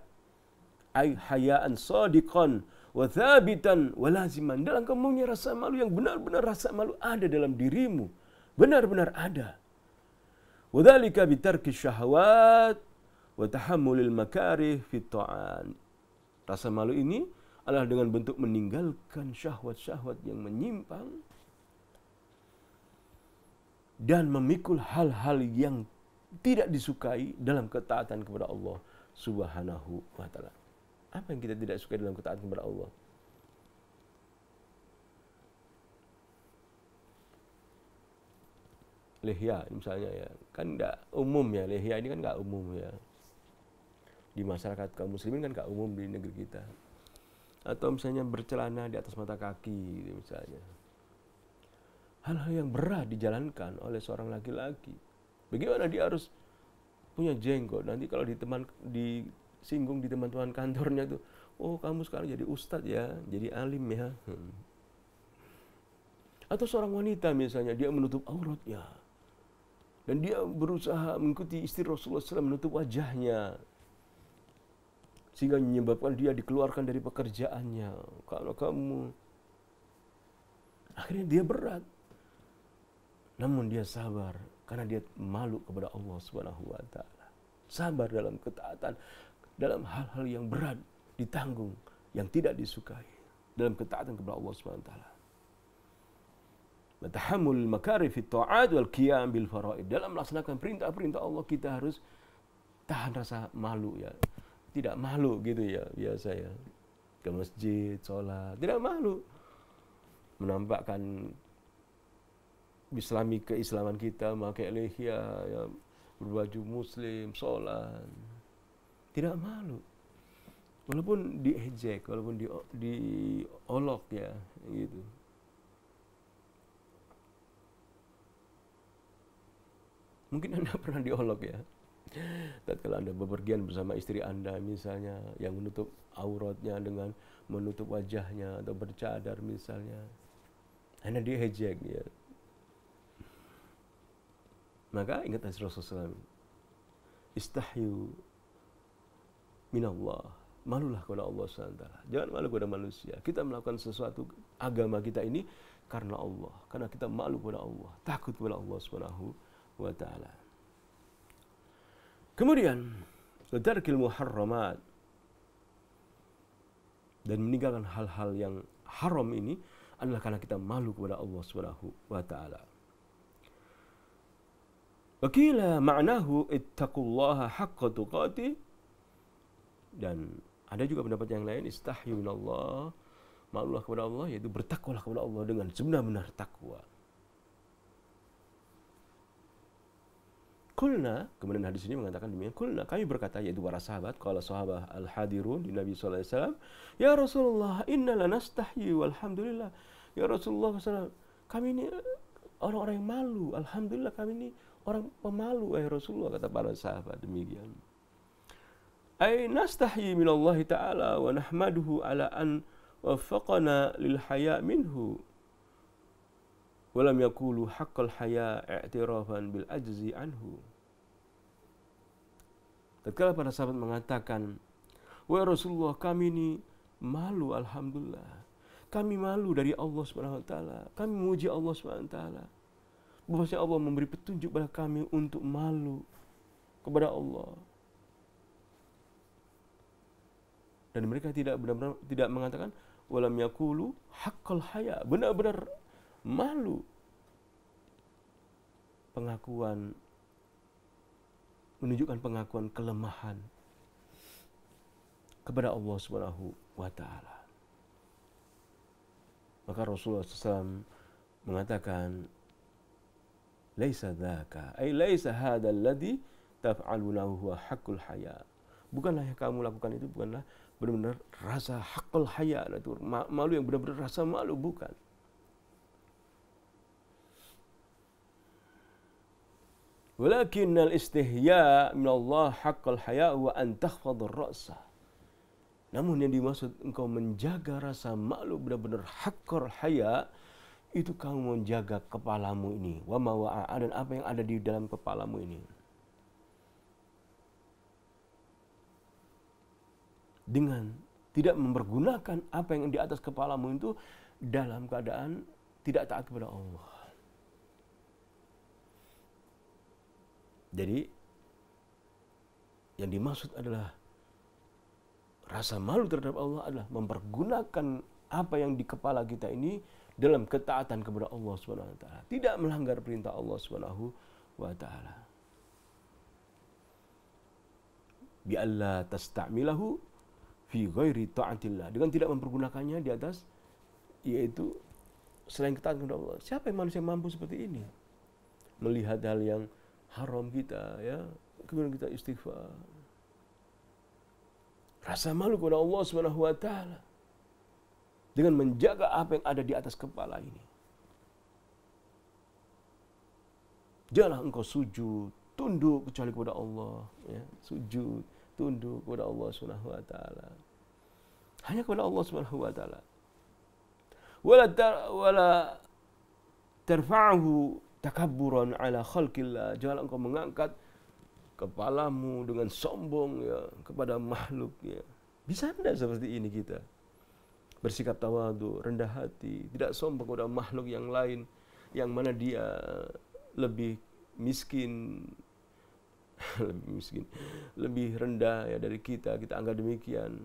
Ay haya'an sadiqan wa thabitan wa laziman. Hendaklah engkau mempunyai rasa malu yang benar-benar rasa malu ada dalam dirimu. Benar-benar ada. Wadzalika bitarki syahwat wa tahammulil makarih fit ta'an. Rasa malu ini adalah dengan bentuk meninggalkan syahwat-syahwat yang menyimpang dan memikul hal-hal yang tidak disukai dalam ketaatan kepada Allah Subhanahu wa taala. Apa yang kita tidak sukai dalam ketaatan kepada Allah? Lihya misalnya ya, kan enggak umum ya, lihya ini kan enggak umum ya. Di masyarakat kaum muslimin kan enggak umum di negeri kita. Atau misalnya bercelana di atas mata kaki gitu misalnya. Hal-hal yang berat dijalankan oleh seorang laki-laki. Bagaimana dia harus punya jenggot? Nanti kalau disinggung di teman-teman kantornya tuh, oh kamu sekarang jadi ustadz ya, jadi alim ya. Atau seorang wanita misalnya, dia menutup auratnya. Dan dia berusaha mengikuti istri Rasulullah SAW menutup wajahnya. Sehingga menyebabkan dia dikeluarkan dari pekerjaannya. Kalau kamu, akhirnya dia berat. Namun dia sabar karena dia malu kepada Allah Subhanahu wa taala. Sabar dalam ketaatan, dalam hal-hal yang berat ditanggung, yang tidak disukai dalam ketaatan kepada Allah Subhanahu wa taala. Tahammul makarih fit ta'at wal qiyam bil faraid. Dalam melaksanakan perintah-perintah Allah kita harus tahan rasa malu ya. Tidak malu gitu ya biasa ya. Ke masjid, sholat, tidak malu. Menampakkan keislaman kita, memakai lihya, ya, berbaju muslim, sholat. Tidak malu. Walaupun diejek, walaupun diolok ya gitu. Mungkin Anda pernah diolok ya. Tatkala Anda bepergian bersama istri Anda misalnya, yang menutup auratnya dengan menutup wajahnya atau bercadar misalnya. Anda diejek ya. Maka ingat Rasulullah SAW. Istahyu minallah. Malulah kepada Allah SWT. Jangan malu kepada manusia. Kita melakukan sesuatu agama kita ini karena Allah. Karena kita malu kepada Allah. Takut kepada Allah SWT. Wa ta'ala. Kemudian tarkil muharramat, dan meninggalkan hal-hal yang haram ini adalah karena kita malu kepada Allah Subhanahu wa taala. Wa qila ma'nahu ittaqullaha haqqa tuqatih, dan ada juga pendapat yang lain, istahyu minallah, malulah kepada Allah, yaitu bertakwalah kepada Allah dengan sebenar-benar takwa. Kulna, kemudian hadis ini mengatakan demikian. Kulna, kami berkata, yaitu para sahabat, qala sahabah al-hadirun di Nabi sallallahu alaihi wasallam, ya Rasulullah, inna lanastahyi walhamdulillah. Ya Rasulullah SAW, kami ini orang-orang yang malu. Alhamdulillah kami ini orang pemalu, Rasulullah, kata para sahabat demikian. Ay nastahyi minallahi ta'ala wa nahmaduhu ala an waffaqana lil haya minhu. Walam yaqulu haqqal haya i'tirafan bil ajzi anhu. Tatkala para sahabat mengatakan, wahai Rasulullah, kami ini malu, alhamdulillah. Kami malu dari Allah Subhanahu wa taala. Kami memuji Allah Subhanahu wa taala. Bahwasanya Allah memberi petunjuk pada kami untuk malu kepada Allah. Dan mereka tidak benar-benar tidak mengatakan walam yaqulu haqqal haya, benar-benar malu. Pengakuan, menunjukkan pengakuan kelemahan kepada Allah Subhanahu wa taala. Maka Rasulullah SAW mengatakan, laisa dzaka, ay laisa hadzal ladzi taf'alunahu huwa haqqul haya. Bukanlah yang kamu lakukan itu bukanlah benar-benar rasa haqqul haya, itu malu yang benar-benar rasa malu, bukan. Walakinnal istihya minallah haqqul haya wa an takhfadhur ra'sa. Namun yang dimaksud engkau menjaga rasa malu benar-benar haqqul haya, itu kamu menjaga kepalamu ini, wa ma wa'a, dan apa yang ada di dalam kepalamu ini. Dengan tidak mempergunakan apa yang di atas kepalamu itu dalam keadaan tidak taat kepada Allah. Jadi yang dimaksud adalah rasa malu terhadap Allah adalah mempergunakan apa yang di kepala kita ini dalam ketaatan kepada Allah Subhanahu wa taala, tidak melanggar perintah Allah Subhanahu wa taala. Bi alla tasta'milahu fi ghairi ta'atillah, dengan tidak mempergunakannya di atas yaitu selain ketaatan kepada Allah. Siapa yang manusia mampu seperti ini? Melihat hal yang haram kita, ya, kemudian kita istighfar. Rasa malu kepada Allah Subhanahu wa taala dengan menjaga apa yang ada di atas kepala ini. Janganlah engkau sujud, tunduk kecuali kepada Allah, ya. Sujud, tunduk kepada Allah Subhanahu wa taala. Hanya kepada Allah Subhanahu wa taala. Wala tarfa'hu takabburan ala khalqillah. Jangan engkau mengangkat kepalamu dengan sombong, ya, kepada makhluk, ya. Bisa tidak seperti ini kita? Bersikap tawadhu, rendah hati, tidak sombong kepada makhluk yang lain yang mana dia lebih miskin, lebih rendah, ya, dari kita anggap demikian,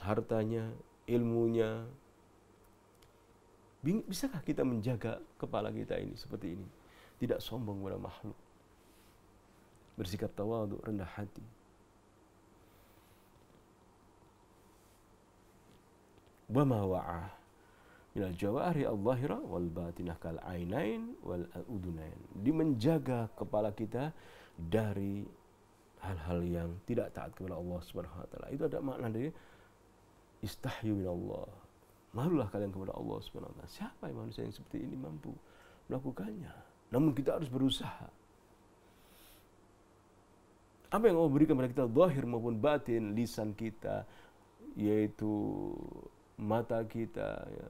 hartanya, ilmunya. Bisakah kita menjaga kepala kita ini seperti ini? Tidak sombong kepada makhluk. Bersikap tawadhu, rendah hati. Wa ma wa'ah minal jawari al-zahira wal batinah kal ainain wal udunain. Di menjaga kepala kita dari hal-hal yang tidak taat kepada Allah Subhanahu wa taala. Itu ada makna dari istahyu minallah. Malulah kalian kepada Allah Subhanahu wa taala. Siapa yang manusia yang seperti ini mampu melakukannya? Namun kita harus berusaha. Apa yang Allah berikan kepada kita, zahir maupun batin, lisan kita, yaitu mata kita, ya,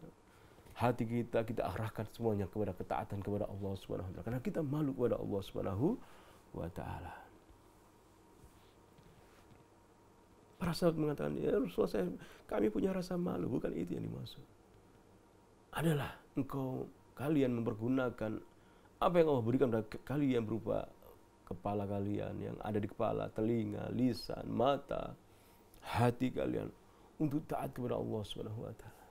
hati kita, kita arahkan semuanya kepada ketaatan kepada Allah Subhanahu wa taala. Karena kita malu kepada Allah Subhanahu wa taala. Para sahabat mengatakan, ya Rasulullah, kami punya rasa malu. Bukan itu yang dimaksud. Adalah kalian mempergunakan apa yang Allah berikan kepada kalian berupa kepala kalian yang ada di kepala, telinga, lisan, mata, hati kalian untuk taat kepada Allah Subhanahu wa taala.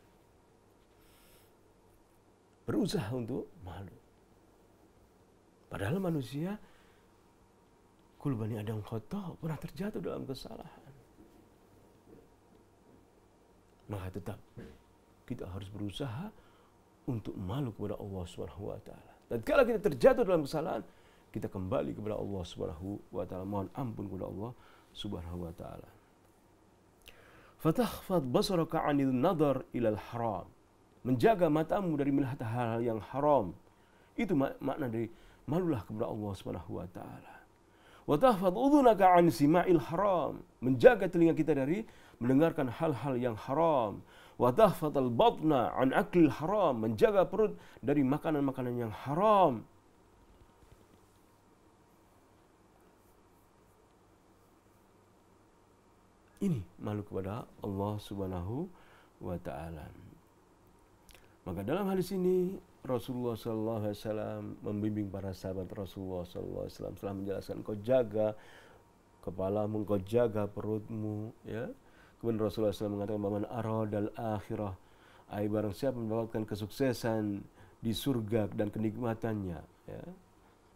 Berusaha untuk malu. Padahal manusia kul bani Adam khata', pernah terjatuh dalam kesalahan. Maka tetap kita harus berusaha untuk malu kepada Allah Subhanahu wa taala. Dan kalau kita terjatuh dalam kesalahan, kita kembali kepada Allah Subhanahu wa taala, mohon ampun kepada Allah Subhanahu wa taala. Fatahfad basaraka 'anil nadhar ilal haram. Menjaga matamu dari melihat hal-hal yang haram. Itu makna dari malulah kepada Allah Subhanahu wa taala. Wa tahfad udhunaka 'an sima'il haram. Menjaga telinga kita dari mendengarkan hal-hal yang haram. Wa tahfadal batna 'an aklil haram. Menjaga perut dari makanan-makanan yang haram. Ini malu kepada Allah Subhanahu wa taala. Maka dalam hadis ini Rasulullah sallallahu alaihi wasallam membimbing para sahabat Rasulullah sallallahu alaihi wasallam, telah menjelaskan, kau jaga kepalamu, kau jaga perutmu, ya. Kemudian Rasulullah SAW mengatakan, "Man aradal akhirah", ai barang siapa mendapatkan kesuksesan di surga dan kenikmatannya, ya.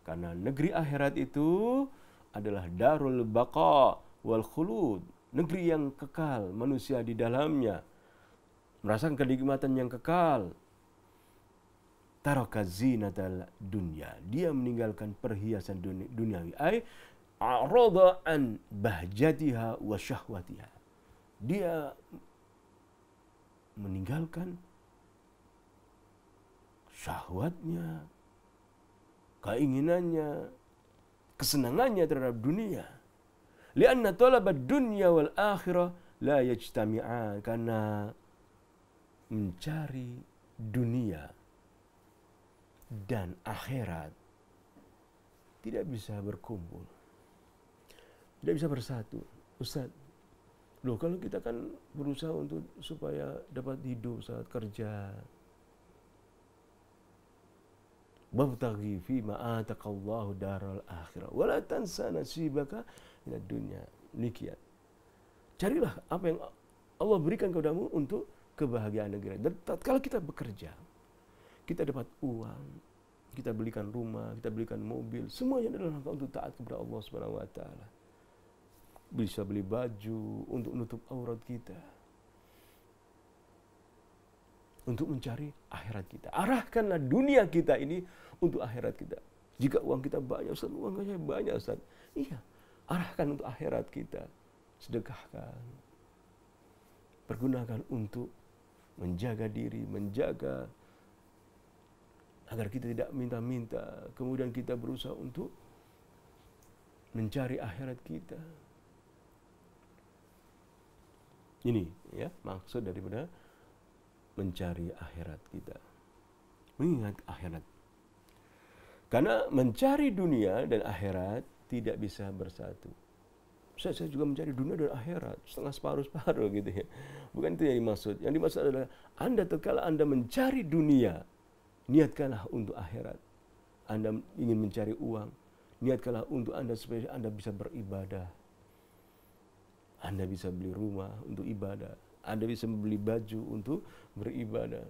Karena negeri akhirat itu adalah darul baqa wal khulud, negeri yang kekal, manusia di dalamnya merasakan kenikmatan yang kekal. Taraka zinatal dunya, dia meninggalkan perhiasan duniawi, ai a'rada an bahjatiha wa syahwatiha, dia meninggalkan syahwatnya, keinginannya, kesenangannya terhadap dunia. Lianna talabad dunya wal akhirah la yajtami'an, karena mencari dunia dan akhirat tidak bisa berkumpul, tidak bisa bersatu. Ustaz, loh, kalau kita kan berusaha untuk supaya dapat hidup saat kerja, Wabtaghi fima ataqallahu daral akhirah wa la tansa nasibaka minad dunya. Demikian. Carilah apa yang Allah berikan kepadamu untuk kebahagiaan negara. Dan tatkala kita bekerja, kita dapat uang, kita belikan rumah, kita belikan mobil, semuanya adalah rangka untuk taat kepada Allah Subhanahu wa taala. Bisa beli baju untuk menutup aurat kita, untuk mencari akhirat kita. Arahkanlah dunia kita ini untuk akhirat kita. Jika uang kita banyak, Ustaz, uang saya banyak, Ustaz. Iya, arahkan untuk akhirat kita. Sedekahkan. Pergunakan untuk menjaga diri, menjaga agar kita tidak minta-minta. Kemudian kita berusaha untuk mencari akhirat kita. Ini ya maksud daripada mencari akhirat kita. Mengingat akhirat. Karena mencari dunia dan akhirat tidak bisa bersatu. Saya juga mencari dunia dan akhirat, setengah separuh-separuh gitu ya. Bukan itu yang dimaksud. Yang dimaksud adalah Anda tatkala Anda mencari dunia, niatkanlah untuk akhirat. Anda ingin mencari uang, niatkanlah untuk Anda supaya Anda bisa beribadah. Anda bisa beli rumah untuk ibadah. Anda bisa beli baju untuk beribadah.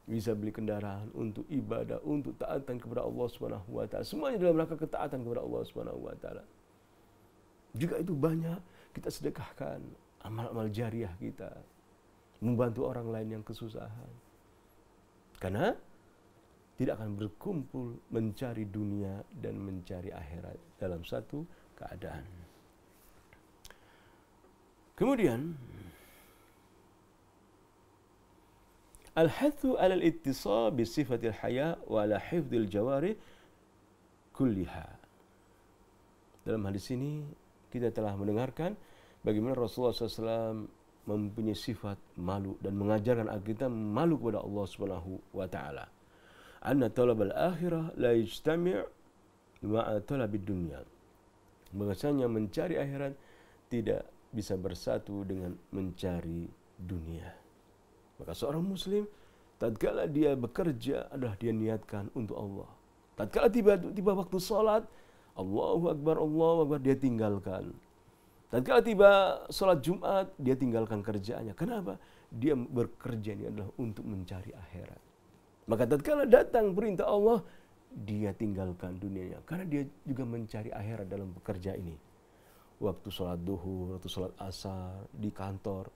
Bisa beli kendaraan untuk ibadah, untuk taatan kepada Allah Subhanahu wa taala. Semuanya dalam rangka ketaatan kepada Allah Subhanahu wa taala. Juga itu banyak kita sedekahkan amal-amal jariah kita. Membantu orang lain yang kesusahan. Karena tidak akan berkumpul mencari dunia dan mencari akhirat dalam satu keadaan. Kemudian al-hathu 'ala al-ittisab bi sifatil haya wa 'ala hifdzil jawarih kulliha. Dalam hadis ini kita telah mendengarkan bagaimana Rasulullah SAW mempunyai sifat malu dan mengajarkan agar kita malu kepada Allah Subhanahu wa taala. Anna talabal akhirah la yajtami' ma'a talabid dunya. Bahwasanya mencari akhirat tidak bisa bersatu dengan mencari dunia. Maka seorang muslim tatkala dia bekerja adalah dia niatkan untuk Allah. Tatkala tiba waktu salat, Allahu Akbar, dia tinggalkan. Tatkala tiba salat Jumat, dia tinggalkan kerjaannya. Kenapa? Dia bekerja ini adalah untuk mencari akhirat. Maka tatkala datang perintah Allah, dia tinggalkan dunianya karena dia juga mencari akhirat dalam bekerja ini. Waktu sholat duhur, waktu sholat asar, di kantor.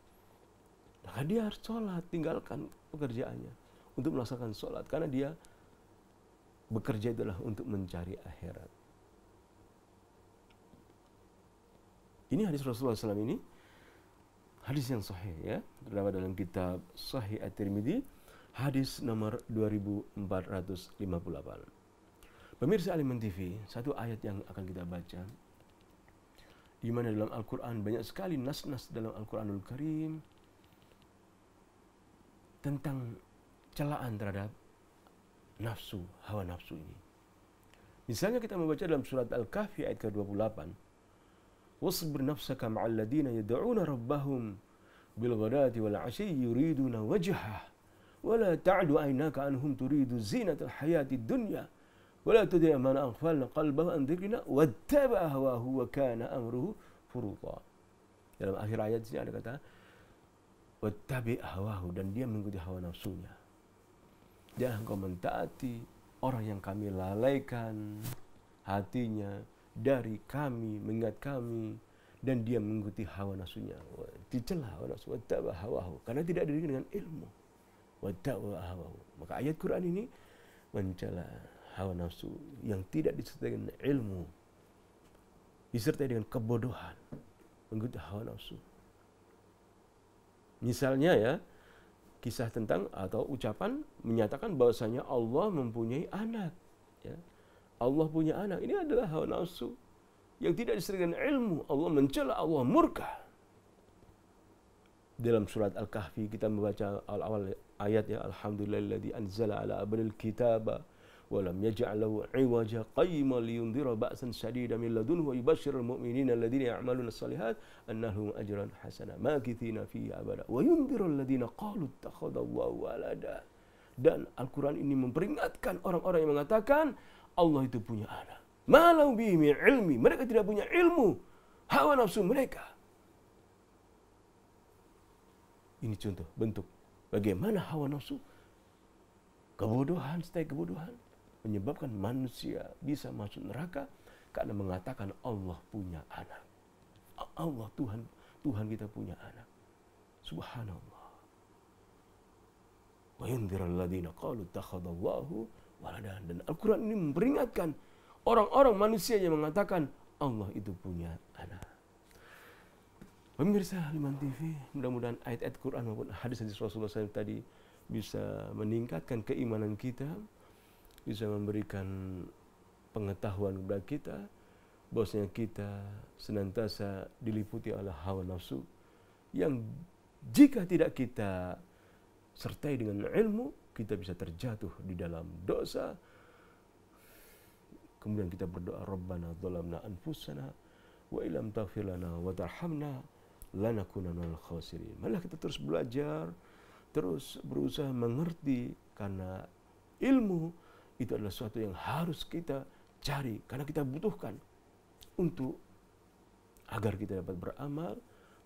Maka dia harus sholat, tinggalkan pekerjaannya untuk melaksanakan sholat. Karena dia bekerja adalah untuk mencari akhirat. Ini hadis Rasulullah SAW ini, hadis yang sahih ya. Terdapat dalam kitab Sahih At-Tirmidzi, hadis nomor 2458. Pemirsa Aliman TV, satu ayat yang akan kita baca, di mana dalam Al-Quran banyak sekali nas-nas dalam Al-Quranul Karim tentang celaan terhadap nafsu, hawa nafsu ini. Misalnya kita membaca dalam surat Al-Kahfi ayat ke-28. Wasbir nafsaka ma'al ladina yad'una rabbahum bil ghadati wal 'ashyi yuriduna wajhah wa la ta'du 'aynaka anhum turidu zinatal hayatid dunya. ولا تطع من أغفلنا قلبه عن ذكرنا واتبع هواه وكان أمره فرطا. Dalam akhir ayat ini ada kata wattabi' hawahu, dan dia mengikuti hawa nafsunya. Jangan kau mentaati orang yang kami lalaikan hatinya dari kami, mengingat kami, dan dia mengikuti hawa nafsunya. Dicela hawa nafsu, wattabi' hawahu, karena tidak diri dengan ilmu. Wattabi' hawahu. Maka ayat Quran ini mencela hawa nafsu yang tidak disertai dengan ilmu, disertai dengan kebodohan, mengikuti hawa nafsu. Misalnya ya, kisah tentang atau ucapan menyatakan bahwasanya Allah mempunyai anak. Ya. Allah punya anak, ini adalah hawa nafsu yang tidak disertai dengan ilmu. Allah mencela, Allah murka. Dalam surat Al-Kahfi kita membaca awal ayat ya, alhamdulillahilladzi anzala ala abdil kitaba ولم يجعل له عوجا قيما لينذر بأسا شديدا من لدنه ويبشر المؤمنين الذين يعملون الصالحات أن لهم أجرا حسنا ماكثين فيه أبدا وينذر الذين قالوا اتخذ الله ولدا Dan Al-Quran ini memperingatkan orang-orang yang mengatakan Allah itu punya anak. Malau bihi min ilmi. Mereka tidak punya ilmu. Hawa nafsu mereka. Ini contoh bentuk bagaimana hawa nafsu, kebodohan, setai kebodohan, menyebabkan manusia bisa masuk neraka karena mengatakan Allah punya anak. Allah Tuhan kita punya anak. Subhanallah. Wa yundhirul ladzina qalu takhadallahu walada. Dan Al-Quran ini memperingatkan orang-orang manusia yang mengatakan Allah itu punya anak. Pemirsa Al-Iman TV, mudah-mudahan ayat-ayat Quran maupun hadis-hadis Rasulullah SAW tadi bisa meningkatkan keimanan kita, bisa memberikan pengetahuan kepada kita, bahwasanya kita senantiasa diliputi oleh hawa nafsu yang jika tidak kita sertai dengan ilmu, kita bisa terjatuh di dalam dosa. Kemudian kita berdoa, Rabbana dzalamna anfusana wa illam taghfir lana wa tarhamna lanakunanna minal khasirin. Malah kita terus belajar, terus berusaha mengerti, karena ilmu itu adalah sesuatu yang harus kita cari, karena kita butuhkan untuk agar kita dapat beramal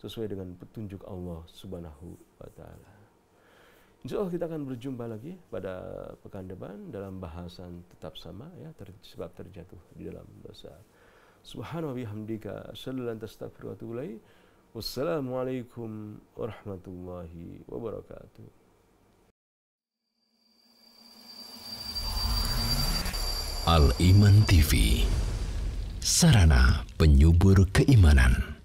sesuai dengan petunjuk Allah Subhanahu wa taala. Insyaallah kita akan berjumpa lagi pada pekan depan dalam bahasan tetap sama, ya, sebab terjatuh di dalam dosa. Subhanahu wa bihamdika asyhadu an la ilaha illa anta astaghfiruka wa atubu ilaik. Wassalamualaikum warahmatullahi wabarakatuh. Al-Iman TV, sarana penyubur keimanan.